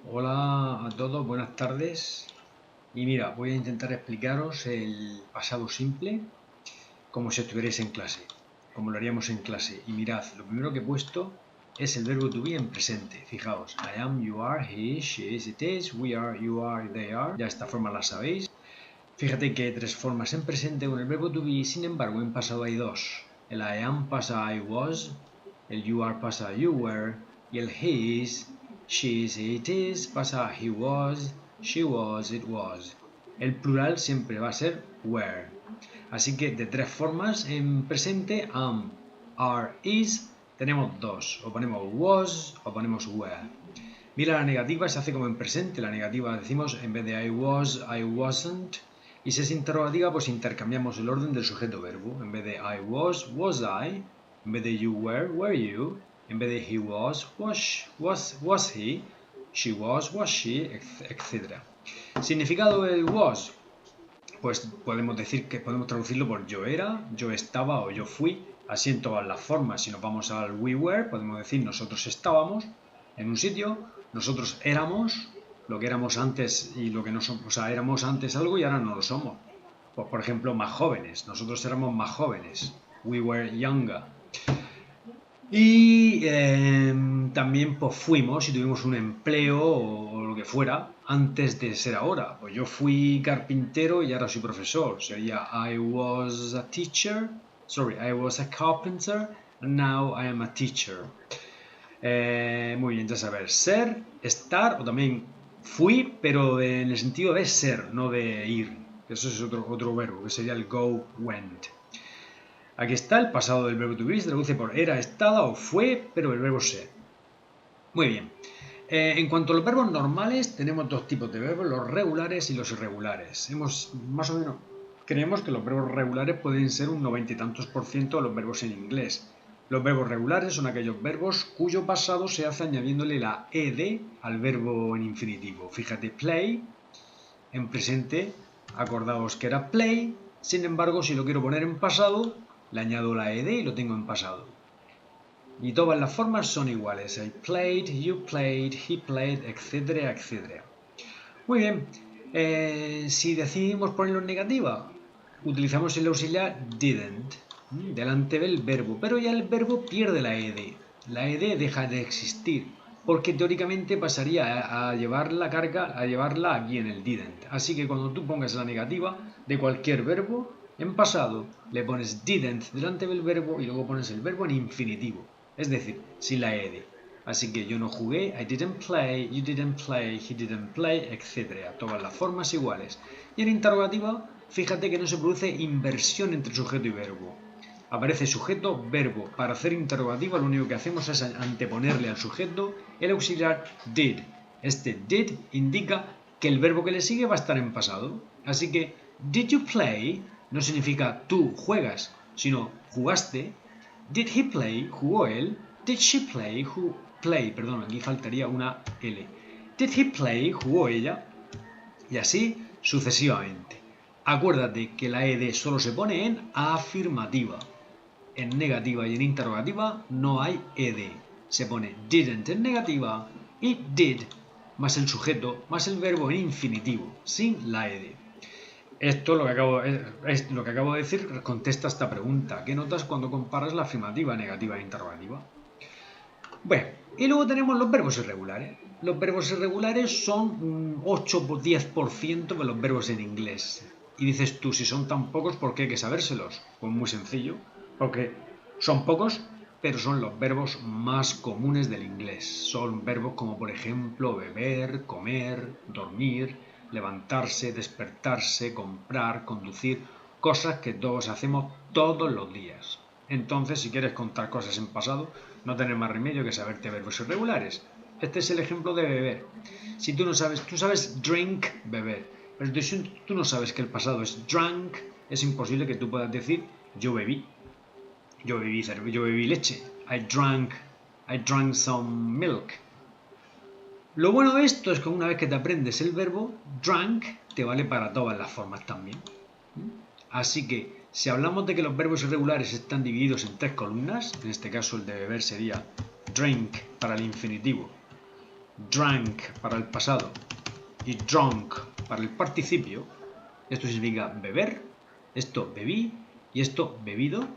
Hola a todos, buenas tardes. Y mira, voy a intentar explicaros el pasado simple como si estuvierais en clase, como lo haríamos en clase. Y mirad, lo primero que he puesto es el verbo to be en presente. Fijaos, I am, you are, he is, she is, it is, we are, you are, they are. Ya esta forma la sabéis. Fíjate que hay tres formas en presente con el verbo to be, sin embargo en pasado hay dos. El I am pasa I was, el you are pasa you were, y el he is, she is, it is pasa he was, she was, it was. El plural siempre va a ser were. Así que de tres formas en presente, am, are, is, tenemos dos. O ponemos was o ponemos were. Mira la negativa, se hace como en presente. La negativa decimos en vez de I was, I wasn't. Y si es interrogativa, pues intercambiamos el orden del sujeto-verbo. En vez de I was I. En vez de you were you. En vez de he was he. She was she, etc. Significado del was. Pues podemos decir que podemos traducirlo por yo era, yo estaba o yo fui. Así en todas las formas. Si nos vamos al we were, podemos decir nosotros estábamos en un sitio, nosotros éramos lo que éramos antes y lo que no somos, o sea, éramos antes algo y ahora no lo somos. Pues por ejemplo, más jóvenes, nosotros éramos más jóvenes, we were younger. Y también pues fuimos y tuvimos un empleo o lo que fuera antes de ser ahora. Pues yo fui carpintero y ahora soy profesor. Sería I was a teacher, I was a carpenter and now I am a teacher. Muy bien, ya saber, ser, estar, o también fui, pero en el sentido de ser, no de ir. Eso es otro verbo, que sería el go, went. Aquí está el pasado del verbo to be, se traduce por era, estada o fue, pero el verbo ser. Muy bien. En cuanto a los verbos normales, tenemos dos tipos de verbos, los regulares y los irregulares. Más o menos, creemos que los verbos regulares pueden ser un 90 y tantos % de los verbos en inglés. Los verbos regulares son aquellos verbos cuyo pasado se hace añadiéndole la ed al verbo en infinitivo. Fíjate, play, en presente, acordaos que era play, sin embargo, si lo quiero poner en pasado, le añado la ed y lo tengo en pasado. Y todas las formas son iguales. I played, you played, he played, etcétera, etcétera. Muy bien. Si decidimos ponerlo en negativa, utilizamos el auxiliar didn't delante del verbo, pero ya el verbo pierde la ed. La ed deja de existir, porque teóricamente pasaría a llevar la carga, a llevarla aquí en el didn't. Así que cuando tú pongas la negativa de cualquier verbo, en pasado le pones didn't delante del verbo y luego pones el verbo en infinitivo, es decir, sin la ed. Así que yo no jugué, I didn't play, you didn't play, he didn't play, etc. Todas las formas iguales. Y en interrogativa, fíjate que no se produce inversión entre sujeto y verbo. Aparece sujeto, verbo. Para hacer interrogativa lo único que hacemos es anteponerle al sujeto el auxiliar did. Este did indica que el verbo que le sigue va a estar en pasado. Así que did you play no significa tú juegas, sino jugaste. Did he play? Jugó él. Did she play? Perdón, aquí faltaría una L. Did he play? Jugó ella. Y así sucesivamente. Acuérdate que la ed solo se pone en afirmativa. En negativa y en interrogativa no hay ed. Se pone didn't en negativa y did más el sujeto más el verbo en infinitivo, sin la ed. Esto lo que acabo de decir contesta esta pregunta. ¿Qué notas cuando comparas la afirmativa, negativa e interrogativa? Bueno, y luego tenemos los verbos irregulares. Los verbos irregulares son un 8 o 10% de los verbos en inglés. Y dices tú, si son tan pocos, ¿por qué hay que sabérselos? Pues muy sencillo, porque son pocos, pero son los verbos más comunes del inglés. Son verbos como, por ejemplo, beber, comer, dormir, levantarse, despertarse, comprar, conducir, cosas que todos hacemos todos los días. Entonces, si quieres contar cosas en pasado, no tenés más remedio que saberte verbos irregulares. Este es el ejemplo de beber. Si tú sabes drink, beber, pero si tú no sabes que el pasado es drank, es imposible que tú puedas decir yo bebí leche. I drank some milk. Lo bueno de esto es que una vez que te aprendes el verbo drank, te vale para todas las formas también. Así que si hablamos de que los verbos irregulares están divididos en 3 columnas, en este caso el de beber sería drink para el infinitivo, drank para el pasado y drunk para el participio. Esto significa beber, esto bebí y esto bebido.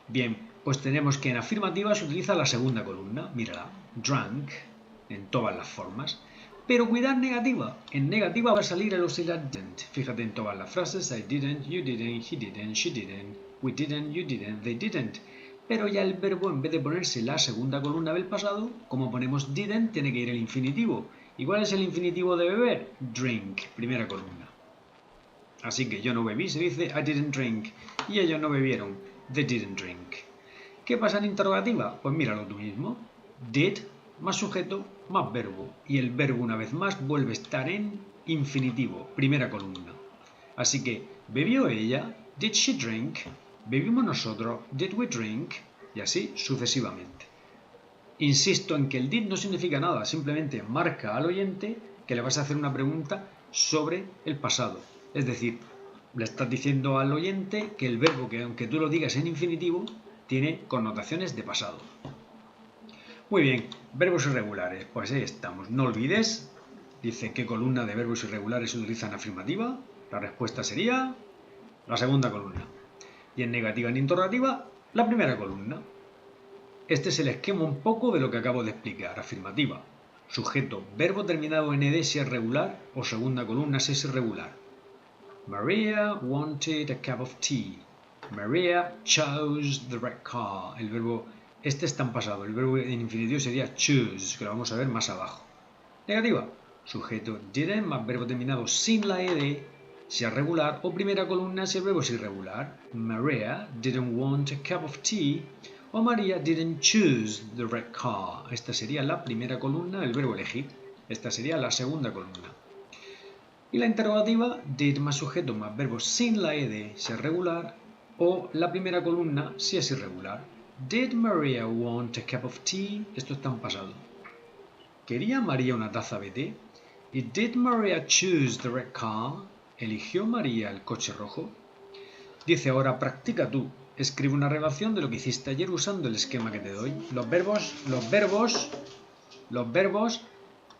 Bien, pues tenemos que en afirmativa se utiliza la segunda columna, mírala, drank, en todas las formas. Pero cuidado negativa, en negativa va a salir el auxiliar didn't. Fíjate en todas las frases, I didn't, you didn't, he didn't, she didn't, we didn't, you didn't, they didn't. Pero ya el verbo, en vez de ponerse la segunda columna del pasado, como ponemos didn't, tiene que ir el infinitivo. ¿Y cuál es el infinitivo de beber? Drink, primera columna. Así que yo no bebí, se dice I didn't drink. Y ellos no bebieron, they didn't drink. ¿Qué pasa en interrogativa? Pues míralo tú mismo. Did más sujeto más verbo. Y el verbo una vez más vuelve a estar en infinitivo, primera columna. Así que, ¿bebió ella? Did she drink? ¿Bebimos nosotros? Did we drink? Y así sucesivamente. Insisto en que el did no significa nada, simplemente marca al oyente que le vas a hacer una pregunta sobre el pasado. Es decir, le estás diciendo al oyente que el verbo, que aunque tú lo digas en infinitivo, tiene connotaciones de pasado. Muy bien, verbos irregulares, pues ahí estamos. No olvides, dice qué columna de verbos irregulares se utiliza en afirmativa. La respuesta sería la segunda columna. Y en negativa y en interrogativa, la primera columna. Este es el esquema un poco de lo que acabo de explicar. Afirmativa, sujeto, verbo terminado en ed si es regular o segunda columna si es irregular. Maria wanted a cup of tea. Maria chose the red car. El verbo, este está en pasado. El verbo en infinitivo sería choose, que lo vamos a ver más abajo. Negativa, sujeto didn't más verbo terminado sin la ed si es regular o primera columna si el verbo es irregular. Maria didn't want a cup of tea. O Maria didn't choose the red car. Esta sería la primera columna del verbo elegir. Esta sería la segunda columna. Y la interrogativa, did más sujeto más verbo sin la ed si es regular o la primera columna si es irregular. Did Maria want a cup of tea? Esto está en pasado. ¿Quería María una taza de té? Y did Maria choose the red car? ¿Eligió María el coche rojo? Dice ahora, practica tú. Escribe una relación de lo que hiciste ayer usando el esquema que te doy. Los verbos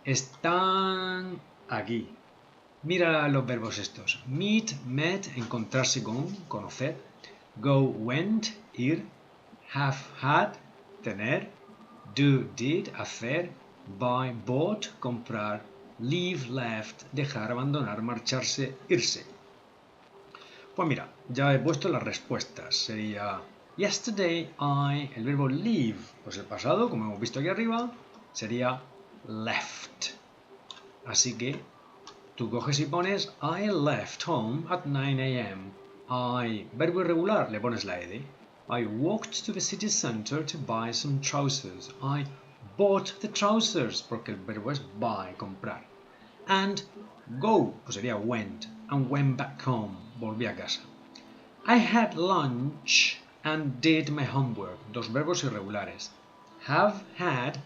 están aquí. Mira los verbos estos. Meet, met, encontrarse con, conocer. Go, went, ir. Have, had, tener. Do, did, hacer. Buy, bought, comprar. Leave, left, dejar, abandonar, marcharse, irse. Pues mira, ya he puesto las respuestas. Sería yesterday I, el verbo leave, pues el pasado, como hemos visto aquí arriba, sería left. Así que tú coges y pones I left home at 9 a.m. I, verbo irregular, le pones la ed. I walked to the city center to buy some trousers. I bought the trousers, porque el verbo es buy, comprar. And go, pues sería went. And went back home, volví a casa. I had lunch and did my homework. Dos verbos irregulares. Have, had,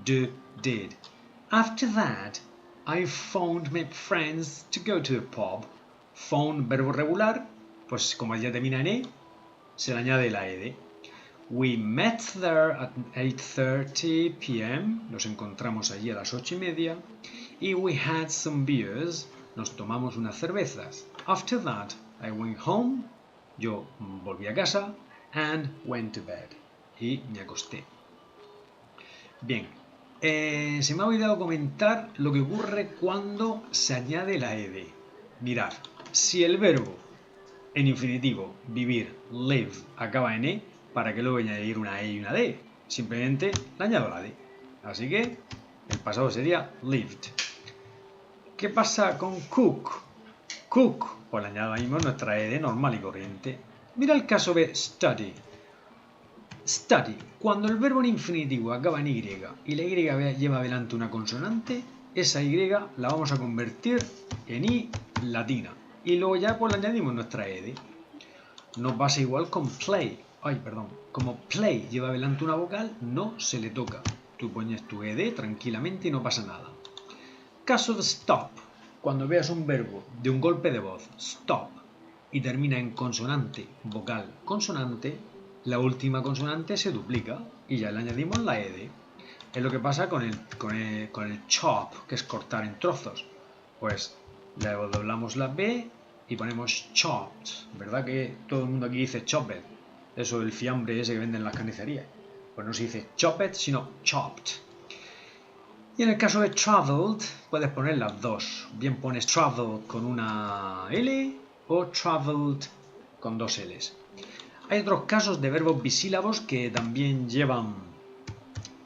do, did. After that, I phoned my friends to go to a pub. Phone, verbo regular, pues como ya termina en e, se le añade la ed. We met there at 8:30 p.m. Nos encontramos allí a las 8:30. Y we had some beers. Nos tomamos unas cervezas. After that, I went home. Yo volví a casa. And went to bed. Y me acosté. Bien. Se me ha olvidado comentar lo que ocurre cuando se añade la ed. Mirad, si el verbo en infinitivo, vivir, live, acaba en e, ¿para qué luego añadir una e y una d? Simplemente le añado la d. Así que el pasado sería lived. ¿Qué pasa con cook? Cook, pues le añadimos nuestra ed normal y corriente. Mira el caso de study. Study, cuando el verbo en infinitivo acaba en y y la y lleva adelante una consonante, esa y la vamos a convertir en i latina. Y luego ya pues le añadimos nuestra ed. Nos pasa igual con play. Como play lleva adelante una vocal, no se le toca. Tú pones tu ed tranquilamente y no pasa nada. Caso de stop. Cuando veas un verbo de un golpe de voz, stop, y termina en consonante, vocal, consonante, la última consonante se duplica y ya le añadimos la ed. Es lo que pasa con el chop, que es cortar en trozos. Pues le doblamos la B y ponemos chopped. ¿Verdad que todo el mundo aquí dice chopped? Eso del fiambre ese que venden en las carnicerías. Pues no se dice chopped, sino chopped. Y en el caso de traveled, puedes poner las dos. Bien pones traveled con una L o traveled con dos L's. Hay otros casos de verbos bisílabos que también llevan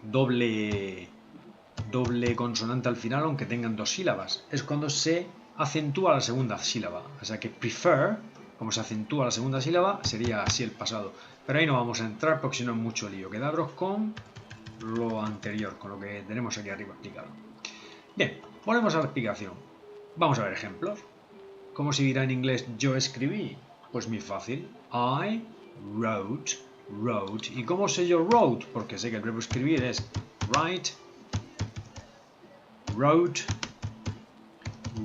doble consonante al final, aunque tengan dos sílabas. Es cuando se acentúa la segunda sílaba. O sea que prefer, como se acentúa la segunda sílaba, sería así el pasado. Pero ahí no vamos a entrar porque si no es mucho lío. Quedaros con lo anterior, con lo que tenemos aquí arriba explicado. Bien, volvemos a la explicación. Vamos a ver ejemplos. ¿Cómo se dirá en inglés yo escribí? Pues muy fácil. I wrote. ¿Y cómo sé yo wrote? Porque sé que el verbo escribir es write, wrote,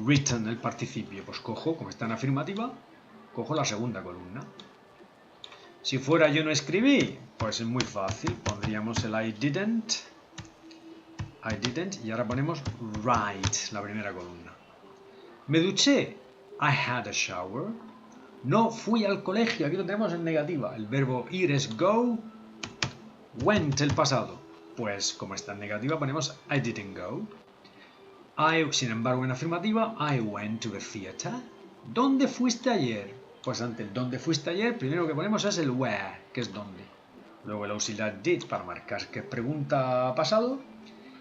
written, el participio. Pues cojo, como está en afirmativa, cojo la segunda columna. Si fuera yo no escribí, pues es muy fácil. Pondríamos el I didn't, y ahora ponemos write, la primera columna. Me duché, I had a shower. No fui al colegio, aquí lo tenemos en negativa. El verbo ir es go, went el pasado. Pues como está en negativa ponemos I didn't go. Sin embargo, en afirmativa, I went to the theater. ¿Dónde fuiste ayer? Pues ante el ¿dónde fuiste ayer? Primero que ponemos es el where, que es dónde. Luego el auxiliar did para marcar que es pregunta pasado.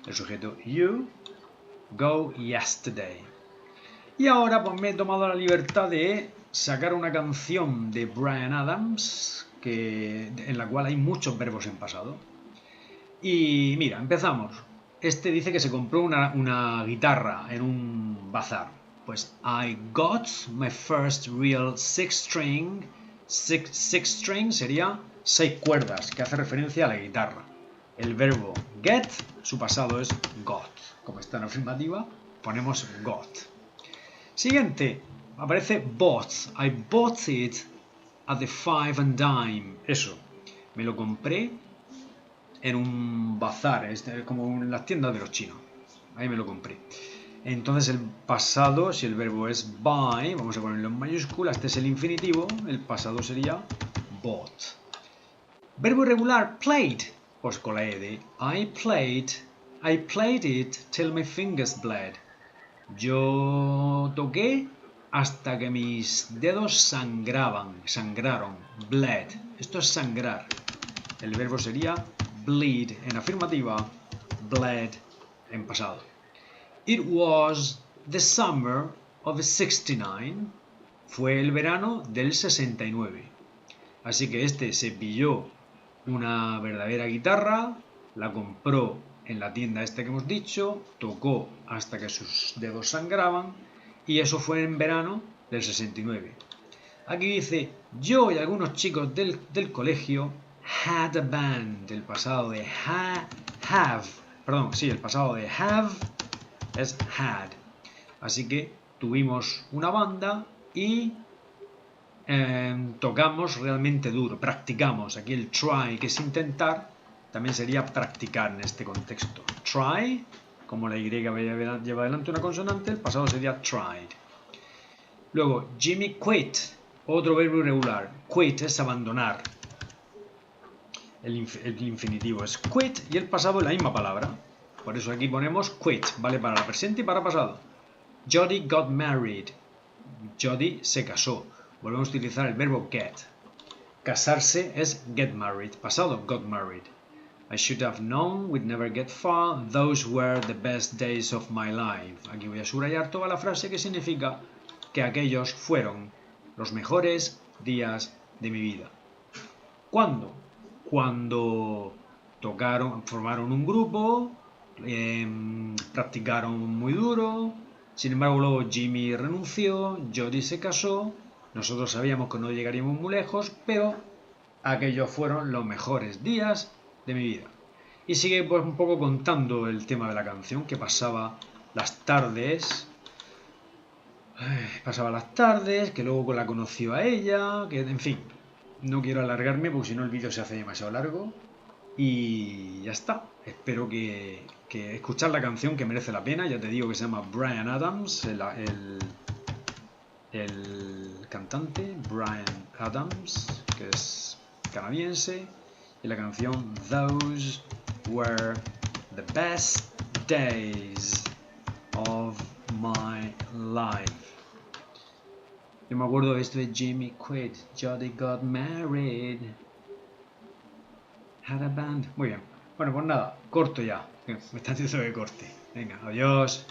El sujeto you, go yesterday. Y ahora pues me he tomado la libertad de sacar una canción de Bryan Adams en la cual hay muchos verbos en pasado. Y mira, empezamos. Este dice que se compró una guitarra en un bazar. Pues I got my first real six string. Six string sería 6 cuerdas, que hace referencia a la guitarra. El verbo get, su pasado es got. Como está en afirmativa, ponemos got. Siguiente, aparece bought. I bought it at the 5 and dime. Eso, me lo compré en un bazar, como en las tiendas de los chinos. Ahí me lo compré. Entonces el pasado, si el verbo es buy, vamos a ponerlo en mayúscula, este es el infinitivo, el pasado sería bought. Verbo irregular, played, pues con la ed. I played it till my fingers bled. Yo toqué hasta que mis dedos sangraron, bled. Esto es sangrar. El verbo sería bleed en afirmativa, bled en pasado. It was the summer of 69. Fue el verano del 69. Así que este se pilló una verdadera guitarra, la compró en la tienda esta que hemos dicho, tocó hasta que sus dedos sangraban y eso fue en verano del 69. Aquí dice, yo y algunos chicos del colegio had a band. El pasado de el pasado de have es had. Así que tuvimos una banda y tocamos realmente duro, practicamos. Aquí el try, que es intentar, también sería practicar en este contexto. Try, como la Y lleva adelante una consonante, el pasado sería tried. Luego, Jimmy quit, otro verbo irregular. Quit es abandonar. El infinitivo es quit y el pasado es la misma palabra. Por eso aquí ponemos quit, vale para la presente y para pasado. Jody got married. Jody se casó. Volvemos a utilizar el verbo get. Casarse es get married. Pasado, got married. I should have known we'd never get far. Those were the best days of my life. Aquí voy a subrayar toda la frase que significa que aquellos fueron los mejores días de mi vida. ¿Cuándo? Cuando formaron un grupo, practicaron muy duro. Sin embargo, luego Jimmy renunció, Jody se casó. Nosotros sabíamos que no llegaríamos muy lejos, pero aquellos fueron los mejores días de mi vida. Y sigue pues un poco contando el tema de la canción, que pasaba las tardes, que luego la conoció a ella, que en fin, no quiero alargarme porque si no el vídeo se hace demasiado largo. Y ya está. Espero que escuchar la canción, que merece la pena. Ya te digo que se llama Bryan Adams, el cantante Bryan Adams, que es canadiense. Y la canción Those Were the Best Days of My Life. Yo me acuerdo de esto de Jimmy Quid, Jody got married, had a band. Muy bien. Bueno, pues nada, corto ya. Me están diciendo que corte. Venga, adiós.